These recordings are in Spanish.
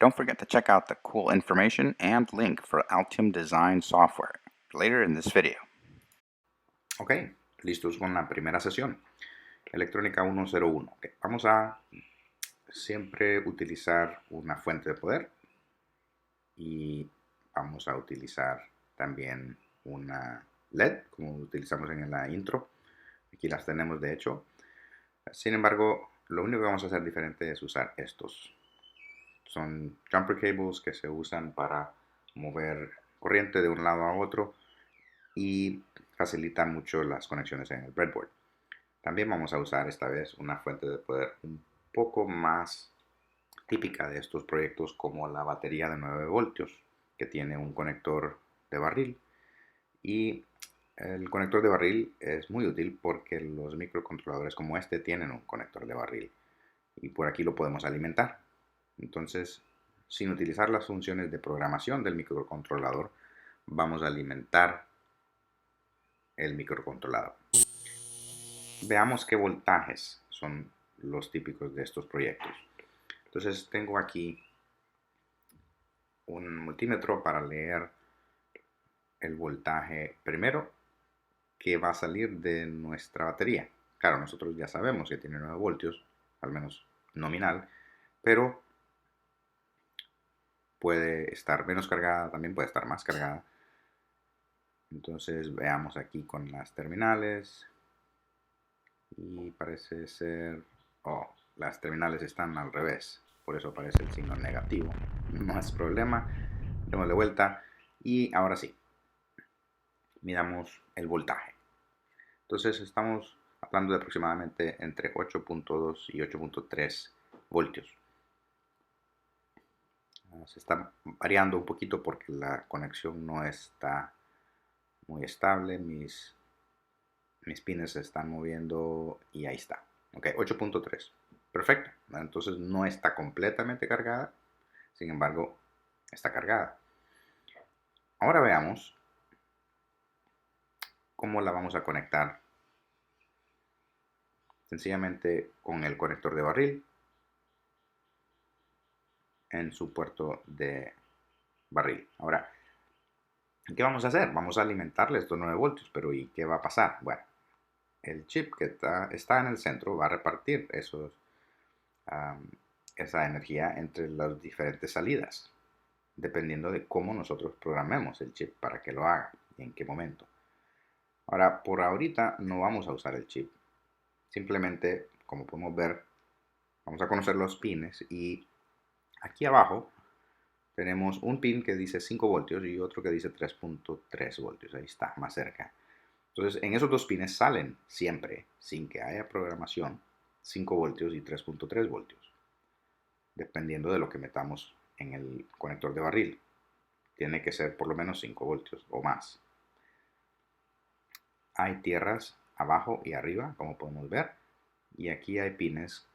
Don't forget to check out the cool information and link for Altium Design software later in this video. Ok, listos con la primera sesión. Electrónica 101. Okay. Vamos a siempre utilizar una fuente de poder y vamos a utilizar también una LED, como utilizamos en la intro. Aquí las tenemos de hecho. Sin embargo, lo único que vamos a hacer diferente es usar estos. Son jumper cables que se usan para mover corriente de un lado a otro y facilitan mucho las conexiones en el breadboard. También vamos a usar esta vez una fuente de poder un poco más típica de estos proyectos, como la batería de 9 voltios que tiene un conector de barril. Y el conector de barril es muy útil porque los microcontroladores como este tienen un conector de barril y por aquí lo podemos alimentar. Entonces, sin utilizar las funciones de programación del microcontrolador, vamos a alimentar el microcontrolador. Veamos qué voltajes son los típicos de estos proyectos. Entonces tengo aquí un multímetro para leer el voltaje primero que va a salir de nuestra batería. Claro, nosotros ya sabemos que tiene 9 voltios, al menos nominal, pero puede estar menos cargada, también puede estar más cargada. Entonces veamos aquí con las terminales y parece ser, las terminales están al revés, por eso aparece el signo negativo. No es problema, démosle vuelta y ahora sí, midamos el voltaje. Entonces estamos hablando de aproximadamente entre 8.2 y 8.3 voltios. Se está variando un poquito porque la conexión no está muy estable. Mis pines se están moviendo y ahí está. Ok, 8.3. Perfecto. Entonces no está completamente cargada. Sin embargo, está cargada. Ahora veamos cómo la vamos a conectar. Sencillamente con el conector de barril en su puerto de barril. Ahora, ¿qué vamos a hacer? Vamos a alimentarle estos 9 voltios, pero ¿y qué va a pasar? Bueno, el chip que está en el centro va a repartir esa energía entre las diferentes salidas, dependiendo de cómo nosotros programemos el chip para que lo haga y en qué momento. Ahora, por ahorita no vamos a usar el chip. Simplemente, como podemos ver, vamos a conocer los pines y aquí abajo tenemos un pin que dice 5 voltios y otro que dice 3.3 voltios. Ahí está, más cerca. Entonces, en esos dos pines salen siempre, sin que haya programación, 5 voltios y 3.3 voltios, dependiendo de lo que metamos en el conector de barril. Tiene que ser por lo menos 5 voltios o más. Hay tierras abajo y arriba, como podemos ver, y aquí hay pines.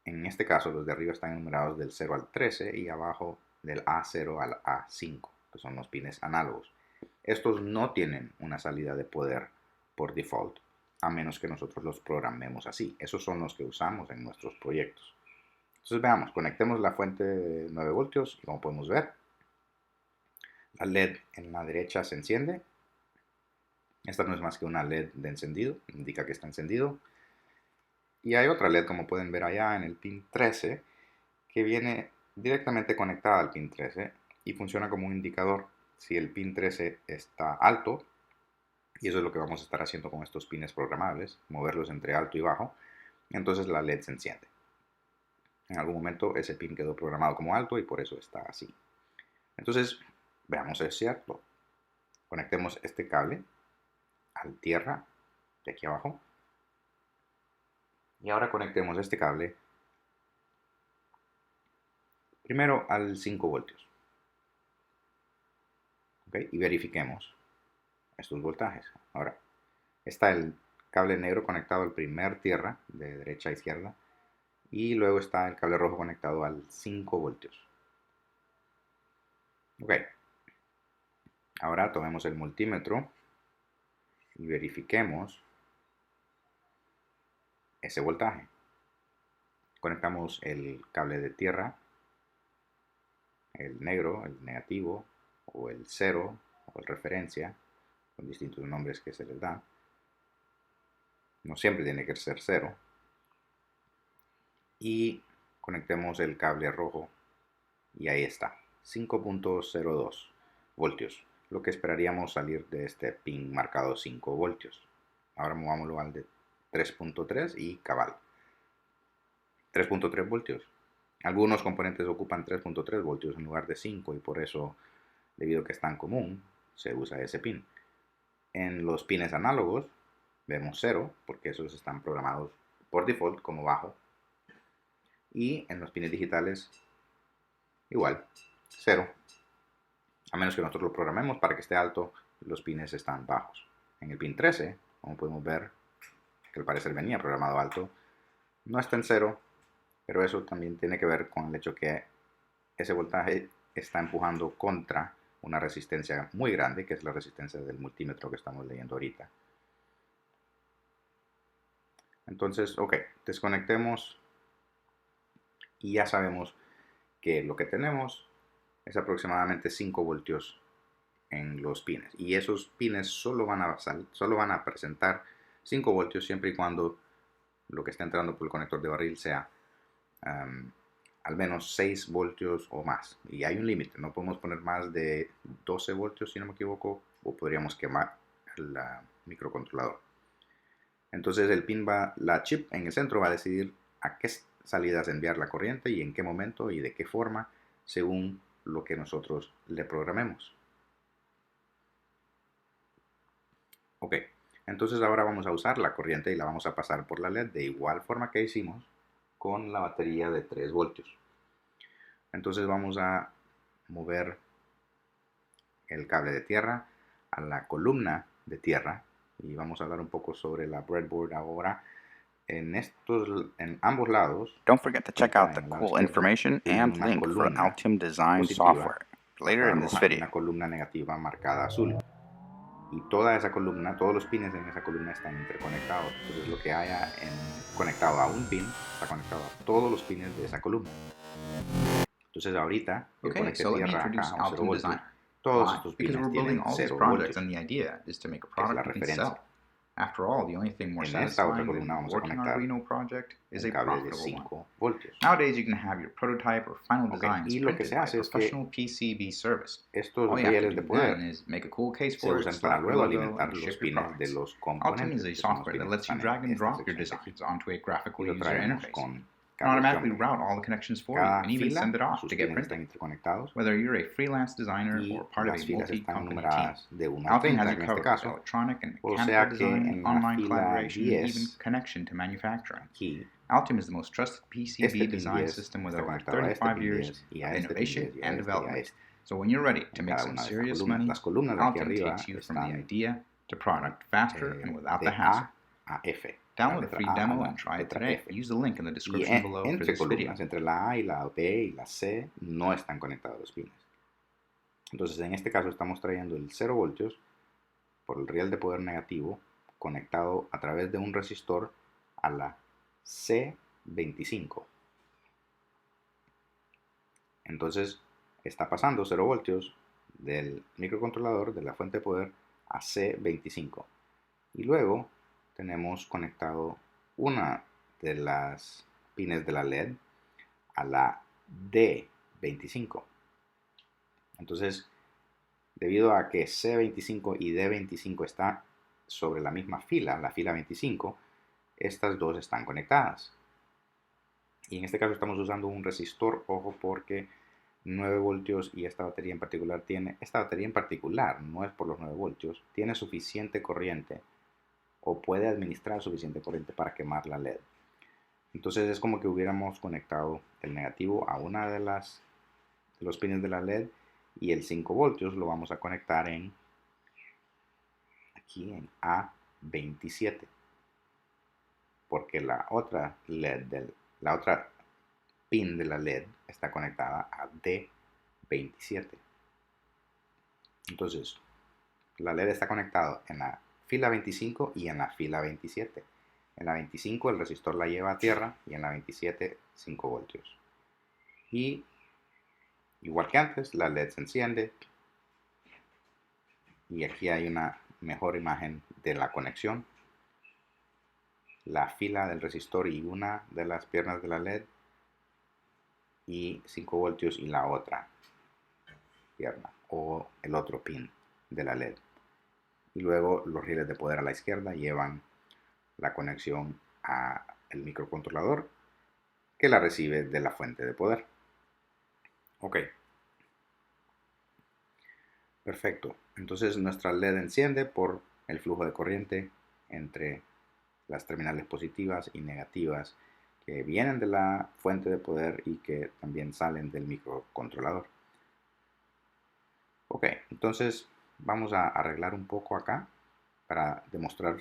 En este caso, los de arriba están enumerados del 0 al 13 y abajo del A0 al A5, que son los pines análogos. Estos no tienen una salida de poder por default, a menos que nosotros los programemos así. Esos son los que usamos en nuestros proyectos. Entonces veamos, conectemos la fuente de 9 voltios y como podemos ver, la LED en la derecha se enciende. Esta no es más que una LED de encendido, indica que está encendido. Y hay otra LED, como pueden ver allá en el pin 13, que viene directamente conectada al pin 13 y funciona como un indicador. Si el pin 13 está alto, y eso es lo que vamos a estar haciendo con estos pines programables, moverlos entre alto y bajo, entonces la LED se enciende. En algún momento ese pin quedó programado como alto y por eso está así. Entonces, veamos si es cierto. Conectemos este cable al tierra de aquí abajo. Y ahora conectemos este cable primero al 5 voltios. ¿Okay? Y verifiquemos estos voltajes. Ahora, está el cable negro conectado al primer tierra de derecha a izquierda y luego está el cable rojo conectado al 5 voltios. Ok, ahora tomemos el multímetro y verifiquemos ese voltaje. Conectamos el cable de tierra el negro, el negativo, o el 0, o el referencia, con distintos nombres que se les da. No siempre tiene que ser 0. Y conectemos el cable rojo y ahí está, 5.02 voltios, lo que esperaríamos salir de este pin marcado 5 voltios. Ahora movámoslo al de 3.3 y cabal, 3.3 voltios. Algunos componentes ocupan 3.3 voltios en lugar de 5 y por eso, debido a que es tan común, se usa ese pin. En los pines análogos vemos 0 porque esos están programados por default como bajo. Y en los pines digitales igual, 0. A menos que nosotros lo programemos para que esté alto, los pines están bajos. En el pin 13, como podemos ver, que al parecer venía programado alto, no está en 0, pero eso también tiene que ver con el hecho que ese voltaje está empujando contra una resistencia muy grande, que es la resistencia del multímetro que estamos leyendo ahorita. Entonces, ok, desconectemos y ya sabemos que lo que tenemos es aproximadamente 5 voltios en los pines. Y esos pines solo van a presentar 5 voltios siempre y cuando lo que está entrando por el conector de barril sea al menos 6 voltios o más. Y hay un límite, no podemos poner más de 12 voltios si no me equivoco, o podríamos quemar el microcontrolador. Entonces la chip en el centro va a decidir a qué salidas enviar la corriente y en qué momento y de qué forma, según lo que nosotros le programemos. Ok, entonces ahora vamos a usar la corriente y la vamos a pasar por la LED de igual forma que hicimos con la batería de 3 voltios. Entonces vamos a mover el cable de tierra a la columna de tierra y vamos a hablar un poco sobre la breadboard ahora. En ambos lados. Don't forget to check out the cool information and link for Altium Design software later in this video. Una columna negativa marcada azul. Y toda esa columna, todos los pines en esa columna están interconectados. Entonces lo que haya conectado a un pin está conectado a todos los pines de esa columna. Entonces ahorita yo conecté tierra acá a 0 voltios. Todos estos pines tienen 0 voltios. Es la referencia. After all, the only thing more satisfying than working on a Arduino project is a profitable one. Voltios. Nowadays, you can have your prototype or final designs printed by a professional PCB service. Estos All you have to rieles de do poder then is make a cool case se for it, usan para slap your luego logo, alimentar and los ship your pines de products. los Altium componentes. is a software that lets you drag and drop your designs onto a graphically user interface. Can automatically route all the connections for you and even send it off to get printed. Whether you're a freelance designer or part of a multi-company team, Altium has you covered with electronic and mechanical design, online collaboration, and even connection to manufacturing. Altium is the most trusted PCB design system with over 35 years of innovation and development. So when you're ready to make some serious money, Altium takes you from the idea to product faster and without the hassle. Download the free demo and try it today. Use the link in the description below for this video. Entre la A y la B y la C no están conectados los pines. Entonces en este caso estamos trayendo el 0 voltios por el riel de poder negativo conectado a través de un resistor a la C25. Entonces está pasando 0 voltios del microcontrolador de la fuente de poder a C25. Y luego tenemos conectado una de las pines de la LED a la D25. Entonces, debido a que C25 y D25 están sobre la misma fila, la fila 25, estas dos están conectadas. Y en este caso estamos usando un resistor, ojo, porque 9 voltios y esta batería en particular no es por los 9 voltios, tiene suficiente corriente o puede administrar suficiente corriente para quemar la LED. Entonces es como que hubiéramos conectado el negativo a una de los pines de la LED y el 5 voltios lo vamos a conectar aquí en A27, porque la otra pin de la LED está conectada a D27. Entonces la LED está conectada en la fila 25 y en la fila 27. En la 25 el resistor la lleva a tierra y en la 27 5 voltios. Y Igual que antes, la LED se enciende y aquí hay una mejor imagen de la conexión. La fila del resistor y una de las piernas de la LED y 5 voltios y la otra pierna o el otro pin de la LED. Y luego los rieles de poder a la izquierda llevan la conexión a el microcontrolador que la recibe de la fuente de poder. Ok. Perfecto. Entonces nuestra LED enciende por el flujo de corriente entre las terminales positivas y negativas que vienen de la fuente de poder y que también salen del microcontrolador. Ok, entonces vamos a arreglar un poco acá para demostrar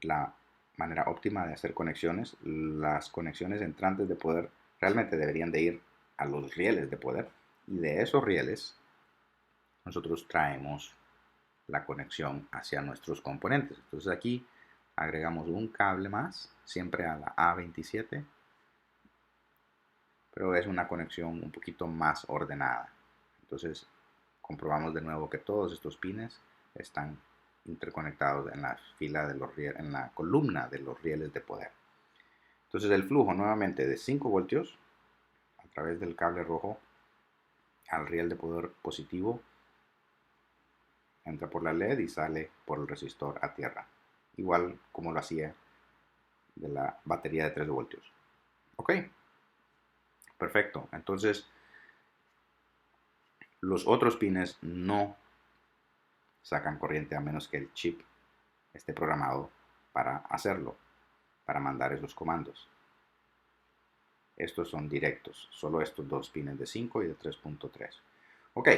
la manera óptima de hacer conexiones. Las conexiones entrantes de poder realmente deberían de ir a los rieles de poder y de esos rieles nosotros traemos la conexión hacia nuestros componentes. Entonces aquí agregamos un cable más, siempre a la A27, pero es una conexión un poquito más ordenada. Entonces comprobamos de nuevo que todos estos pines están interconectados en la fila de los rieles, en la columna de los rieles de poder. Entonces el flujo nuevamente de 5 voltios a través del cable rojo al riel de poder positivo entra por la LED y sale por el resistor a tierra, igual como lo hacía de la batería de 3 voltios. Ok, perfecto. Entonces los otros pines no sacan corriente a menos que el chip esté programado para hacerlo, para mandar esos comandos. Estos son directos, solo estos dos pines de 5 y de 3.3. Ok.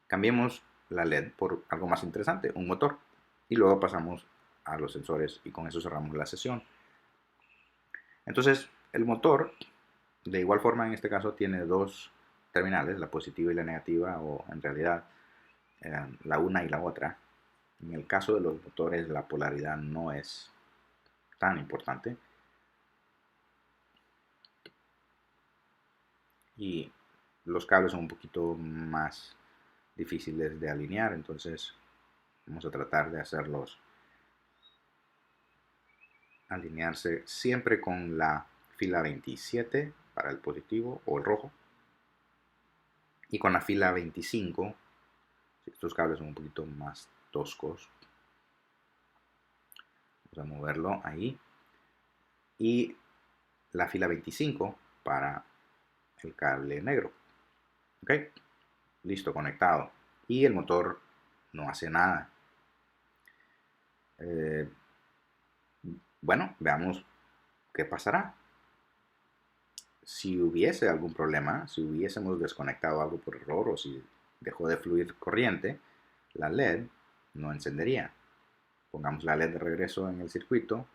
Cambiemos la LED por algo más interesante, un motor. Y luego pasamos a los sensores y con eso cerramos la sesión. Entonces, el motor, de igual forma en este caso, tiene dos terminales, la positiva y la negativa, o en realidad la una y la otra. En el caso de los motores, la polaridad no es tan importante. Y los cables son un poquito más difíciles de alinear, entonces vamos a tratar de hacerlos alinearse siempre con la fila 27 para el positivo o el rojo y con la fila 25. Estos cables son un poquito más toscos, vamos a moverlo ahí, y la fila 25 para el cable negro. Ok, listo, conectado, y el motor no hace nada. Bueno, veamos qué pasará. Si hubiese algún problema, si hubiésemos desconectado algo por error o si dejó de fluir corriente, la LED no encendería. Pongamos la LED de regreso en el circuito,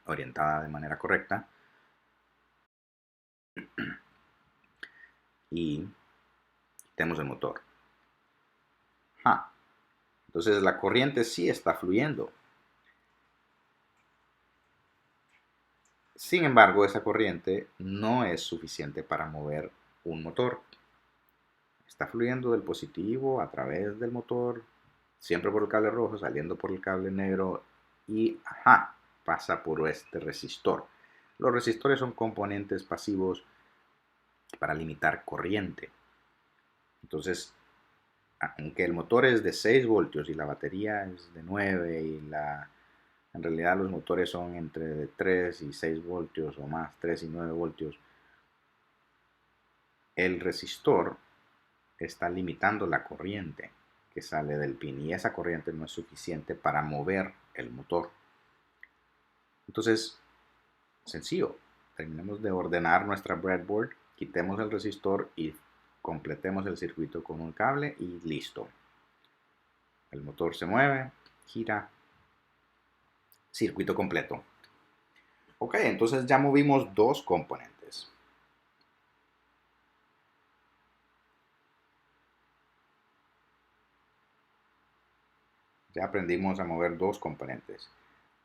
orientada de manera correcta, y quitemos el motor. Entonces la corriente sí está fluyendo. Sin embargo, esa corriente no es suficiente para mover un motor. Está fluyendo del positivo a través del motor, siempre por el cable rojo, saliendo por el cable negro y pasa por este resistor. Los resistores son componentes pasivos para limitar corriente. Entonces, aunque el motor es de 6 voltios y la batería es de 9 y en realidad los motores son entre de 3 y 6 voltios o más, 3 y 9 voltios, el resistor está limitando la corriente que sale del pin y esa corriente no es suficiente para mover el motor. Entonces, sencillo, terminemos de ordenar nuestra breadboard, quitemos el resistor y completemos el circuito con un cable y listo. El motor se mueve, gira, circuito completo. Ok, entonces ya movimos dos componentes. Ya aprendimos a mover dos componentes.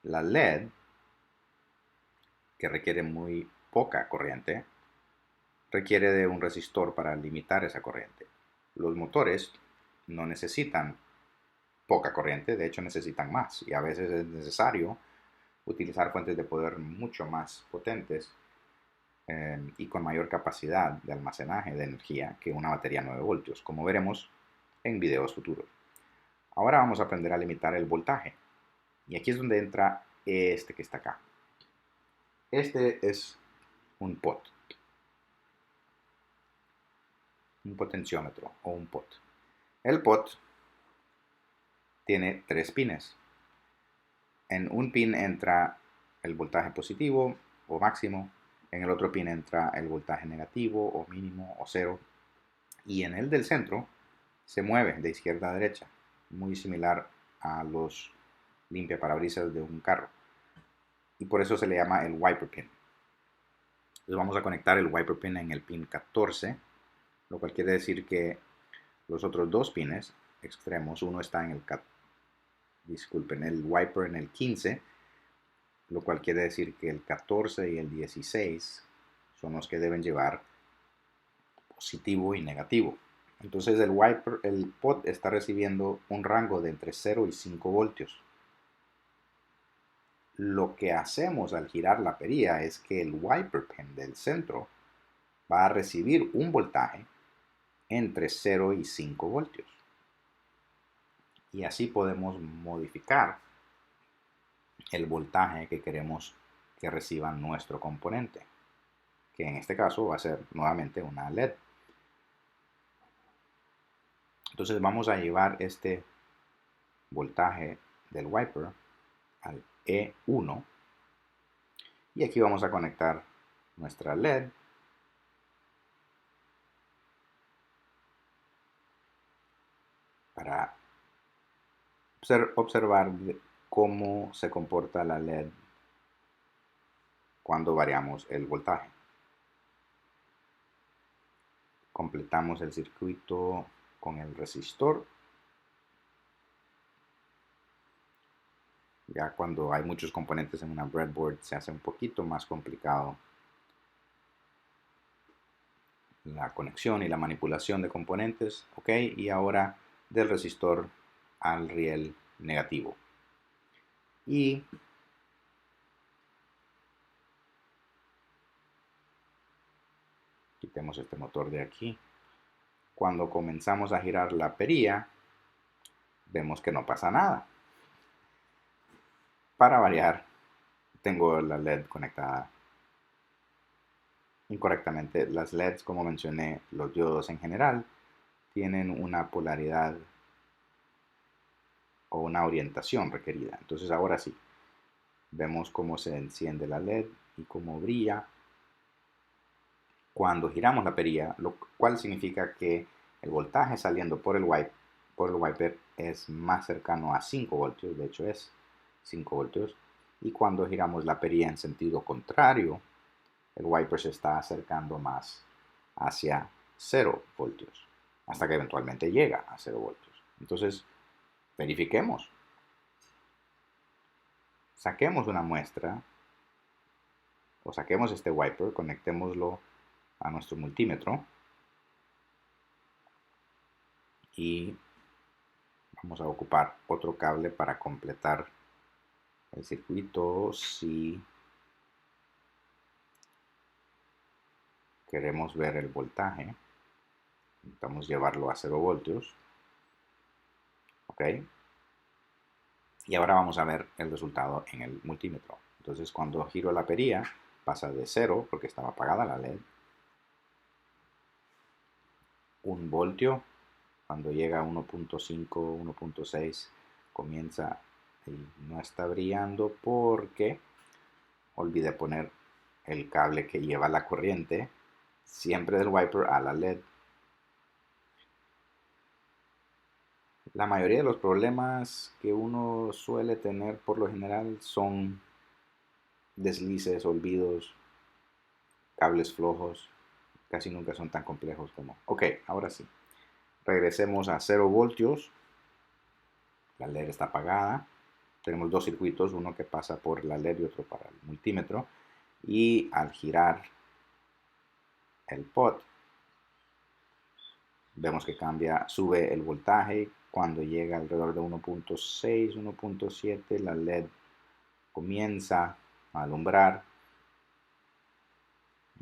La LED, que requiere muy poca corriente, requiere de un resistor para limitar esa corriente. Los motores no necesitan poca corriente, de hecho necesitan más y a veces es necesario utilizar fuentes de poder mucho más potentes y con mayor capacidad de almacenaje de energía que una batería 9 voltios, como veremos en videos futuros. Ahora vamos a aprender a limitar el voltaje y aquí es donde entra este que está acá. Este es un pot, un potenciómetro o un pot. El pot tiene 3 pines. En un pin entra el voltaje positivo o máximo, en el otro pin entra el voltaje negativo o mínimo o cero, y en el del centro se mueve de izquierda a derecha, muy similar a los limpiaparabrisas de un carro, y por eso se le llama el wiper pin. Entonces vamos a conectar el wiper pin en el pin 14, lo cual quiere decir que los otros dos pines extremos, uno está en el wiper en el 15, lo cual quiere decir que el 14 y el 16 son los que deben llevar positivo y negativo. Entonces el pot está recibiendo un rango de entre 0 y 5 voltios. Lo que hacemos al girar la perilla es que el wiper pin del centro va a recibir un voltaje entre 0 y 5 voltios. Y así podemos modificar el voltaje que queremos que reciba nuestro componente, que en este caso va a ser nuevamente una LED. Entonces vamos a llevar este voltaje del wiper al E1 y aquí vamos a conectar nuestra LED para observar cómo se comporta la LED cuando variamos el voltaje. Completamos el circuito con el resistor. Ya cuando hay muchos componentes en una breadboard se hace un poquito más complicado la conexión y la manipulación de componentes. Ok, y ahora del resistor al riel negativo. Y quitemos este motor de aquí. Cuando comenzamos a girar la perilla, vemos que no pasa nada. Para variar, tengo la LED conectada incorrectamente. Las LEDs, como mencioné, los diodos en general, tienen una polaridad o una orientación requerida. Entonces ahora sí, vemos cómo se enciende la LED y cómo brilla cuando giramos la perilla, lo cual significa que el voltaje saliendo por el wiper es más cercano a 5 voltios, de hecho es 5 voltios, y cuando giramos la perilla en sentido contrario, el wiper se está acercando más hacia 0 voltios, hasta que eventualmente llega a 0 voltios. Entonces, verifiquemos. Saquemos una muestra o saquemos este wiper, conectémoslo a nuestro multímetro y vamos a ocupar otro cable para completar el circuito si queremos ver el voltaje. Intentamos llevarlo a 0 voltios. Ok. Y ahora vamos a ver el resultado en el multímetro. Entonces cuando giro la perilla pasa de 0 porque estaba apagada la LED. 1 voltio. Cuando llega a 1.5, 1.6 comienza y no está brillando porque olvidé poner el cable que lleva la corriente siempre del wiper a la LED. La mayoría de los problemas que uno suele tener por lo general son deslices, olvidos, cables flojos. Casi nunca son tan complejos como... Ok, ahora sí. Regresemos a 0 voltios. La LED está apagada. Tenemos dos circuitos, uno que pasa por la LED y otro para el multímetro. Y al girar el pot, vemos que cambia, sube el voltaje. Cuando llega alrededor de 1.6, 1.7, la LED comienza a alumbrar.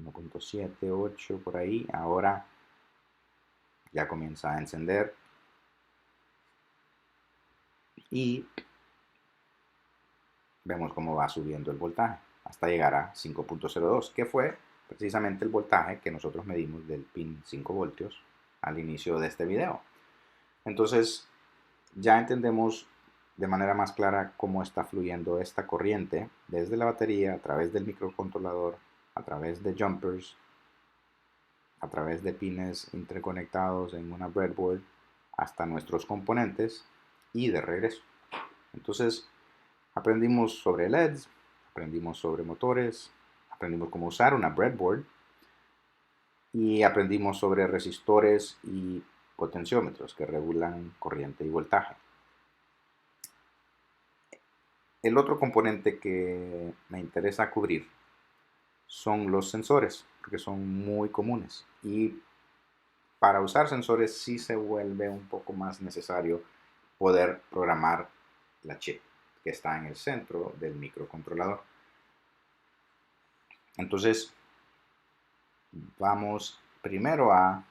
1.7, 8 por ahí. Ahora ya comienza a encender. Y vemos cómo va subiendo el voltaje hasta llegar a 5.02, que fue precisamente el voltaje que nosotros medimos del pin 5 voltios al inicio de este video. Entonces ya entendemos de manera más clara cómo está fluyendo esta corriente desde la batería, a través del microcontrolador, a través de jumpers, a través de pines interconectados en una breadboard hasta nuestros componentes y de regreso. Entonces aprendimos sobre LEDs, aprendimos sobre motores, aprendimos cómo usar una breadboard y aprendimos sobre resistores y potenciómetros que regulan corriente y voltaje. El otro componente que me interesa cubrir son los sensores, porque son muy comunes. Y para usar sensores sí se vuelve un poco más necesario poder programar la chip que está en el centro del microcontrolador. Entonces, vamos primero a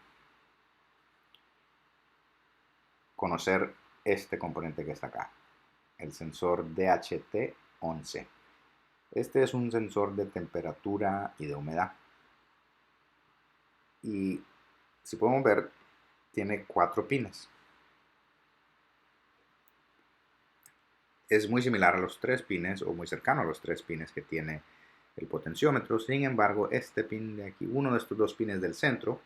conocer este componente que está acá, el sensor DHT11. Este es un sensor de temperatura y de humedad. Y si podemos ver, tiene 4 pines. Es muy similar a los 3 pines o muy cercano a los 3 pines que tiene el potenciómetro. Sin embargo, este pin de aquí, uno de estos 2 pines del centro,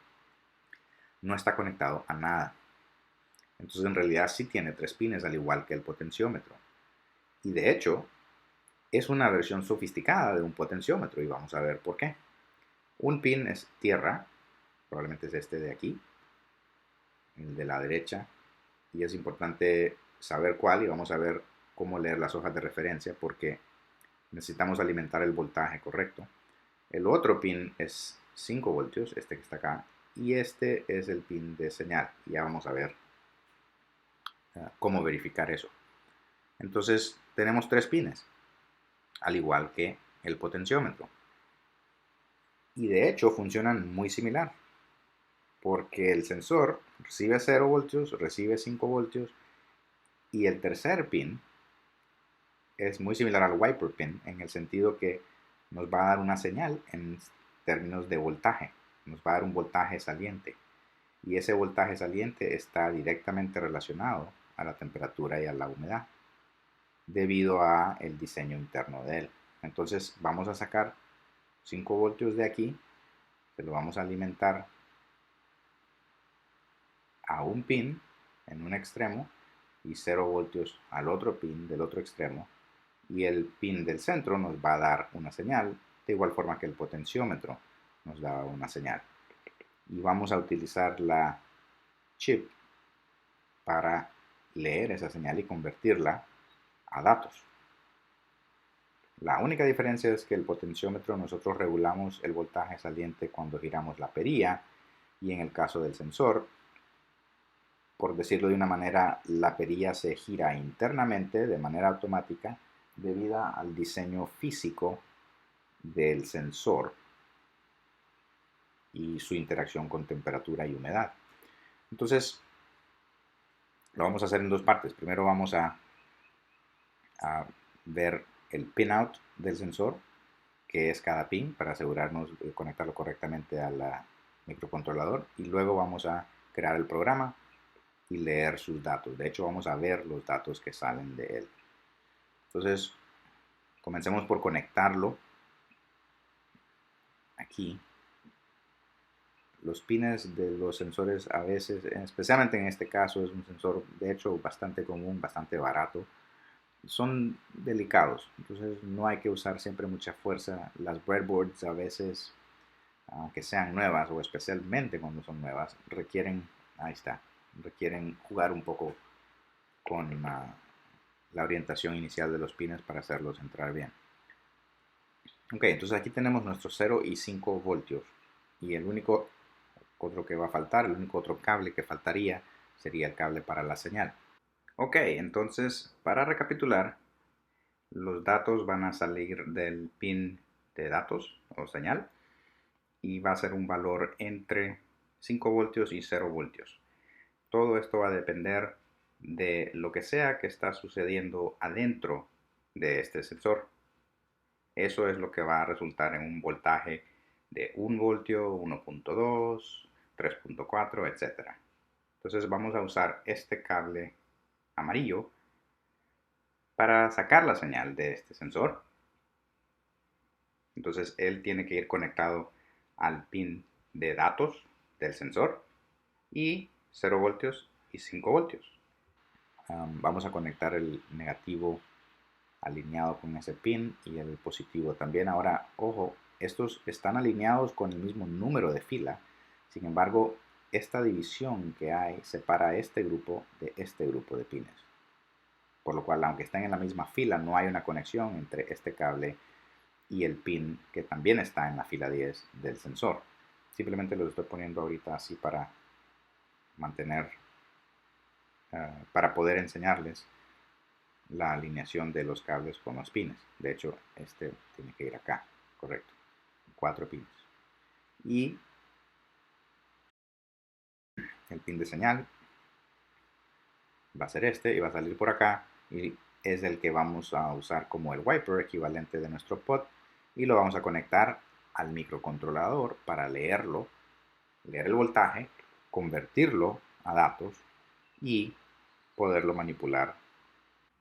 no está conectado a nada. Entonces en realidad sí tiene 3 pines al igual que el potenciómetro. Y de hecho es una versión sofisticada de un potenciómetro y vamos a ver por qué. Un pin es tierra, probablemente es este de aquí, el de la derecha, y es importante saber cuál y vamos a ver cómo leer las hojas de referencia porque necesitamos alimentar el voltaje correcto. El otro pin es 5 voltios, este que está acá, y este es el pin de señal. Ya vamos a ver cómo verificar eso. Entonces tenemos 3 pines, al igual que el potenciómetro. Y de hecho funcionan muy similar, porque el sensor recibe 0 voltios, recibe 5 voltios, y el tercer pin es muy similar al wiper pin en el sentido que nos va a dar una señal en términos de voltaje, nos va a dar un voltaje saliente. Y ese voltaje saliente está directamente relacionado a la temperatura y a la humedad debido a el diseño interno de él. Entonces vamos a sacar 5 voltios de aquí, se lo vamos a alimentar a un pin en un extremo y 0 voltios al otro pin del otro extremo, y el pin del centro nos va a dar una señal de igual forma que el potenciómetro nos da una señal. Y vamos a utilizar la chip para leer esa señal y convertirla a datos. La única diferencia es que el potenciómetro nosotros regulamos el voltaje saliente cuando giramos la perilla, y en el caso del sensor, por decirlo de una manera, la perilla se gira internamente de manera automática debido al diseño físico del sensor y su interacción con temperatura y humedad. Entonces, lo vamos a hacer en dos partes. Primero vamos a ver el pinout del sensor, que es cada pin, para asegurarnos de conectarlo correctamente al microcontrolador, y luego vamos a crear el programa y leer sus datos. De hecho, vamos a ver los datos que salen de él. Entonces, comencemos por conectarlo aquí. Los pines de los sensores a veces, especialmente en este caso, es un sensor de hecho bastante común, bastante barato. Son delicados, entonces no hay que usar siempre mucha fuerza. Las breadboards a veces, aunque sean nuevas o especialmente cuando son nuevas, requieren jugar un poco con la orientación inicial de los pines para hacerlos entrar bien. Ok, entonces aquí tenemos nuestros 0 y 5 voltios, y el único otro que va a faltar, el único otro cable que faltaría sería el cable para la señal. Ok, entonces para recapitular, los datos van a salir del pin de datos o señal y va a ser un valor entre 5 voltios y 0 voltios. Todo esto va a depender de lo que sea que está sucediendo adentro de este sensor. Eso es lo que va a resultar en un voltaje de 1 voltio, 1.2, 3.4, etc. Entonces vamos a usar este cable amarillo para sacar la señal de este sensor. Entonces él tiene que ir conectado al pin de datos del sensor, y 0 voltios y 5 voltios. Vamos a conectar el negativo alineado con ese pin y el positivo también. Ahora, ojo, estos están alineados con el mismo número de fila. Sin embargo, esta división que hay separa este grupo de pines. Por lo cual, aunque estén en la misma fila, no hay una conexión entre este cable y el pin que también está en la fila 10 del sensor. Simplemente lo estoy poniendo ahorita así para mantener, para poder enseñarles la alineación de los cables con los pines. De hecho, este tiene que ir acá, correcto. 4 pines. Y el pin de señal va a ser este y va a salir por acá, y es el que vamos a usar como el wiper equivalente de nuestro pod, y lo vamos a conectar al microcontrolador para leer el voltaje, convertirlo a datos y poderlo manipular.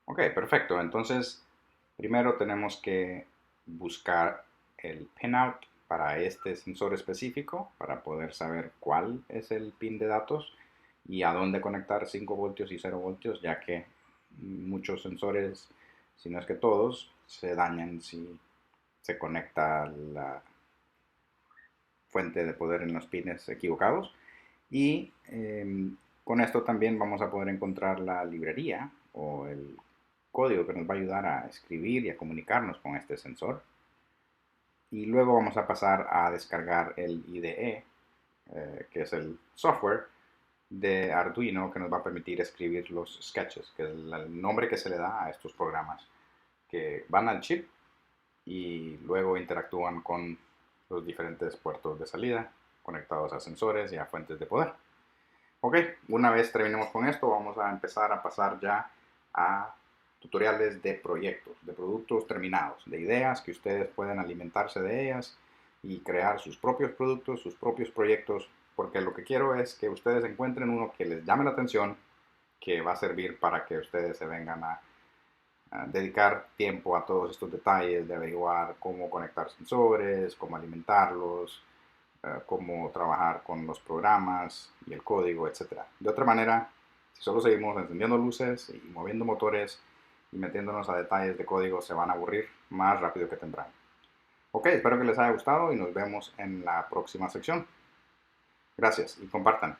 Ok, perfecto. Entonces, primero tenemos que buscar el pinout para este sensor específico para poder saber cuál es el pin de datos y a dónde conectar 5 voltios y 0 voltios, ya que muchos sensores, si no es que todos, se dañan si se conecta la fuente de poder en los pines equivocados. Y con esto también vamos a poder encontrar la librería o el código que nos va a ayudar a escribir y a comunicarnos con este sensor. Y luego vamos a pasar a descargar el IDE, que es el software de Arduino que nos va a permitir escribir los sketches, que es el nombre que se le da a estos programas que van al chip y luego interactúan con los diferentes puertos de salida conectados a sensores y a fuentes de poder. Ok, una vez terminemos con esto, vamos a empezar a pasar ya a tutoriales de proyectos, de productos terminados, de ideas que ustedes pueden alimentarse de ellas y crear sus propios productos, sus propios proyectos, porque lo que quiero es que ustedes encuentren uno que les llame la atención, que va a servir para que ustedes se vengan a dedicar tiempo a todos estos detalles de averiguar cómo conectar sensores, cómo alimentarlos, cómo trabajar con los programas y el código, etc. De otra manera, si solo seguimos encendiendo luces y moviendo motores y metiéndonos a detalles de código, se van a aburrir más rápido que temprano. Ok, espero que les haya gustado y nos vemos en la próxima sección. Gracias y compartan.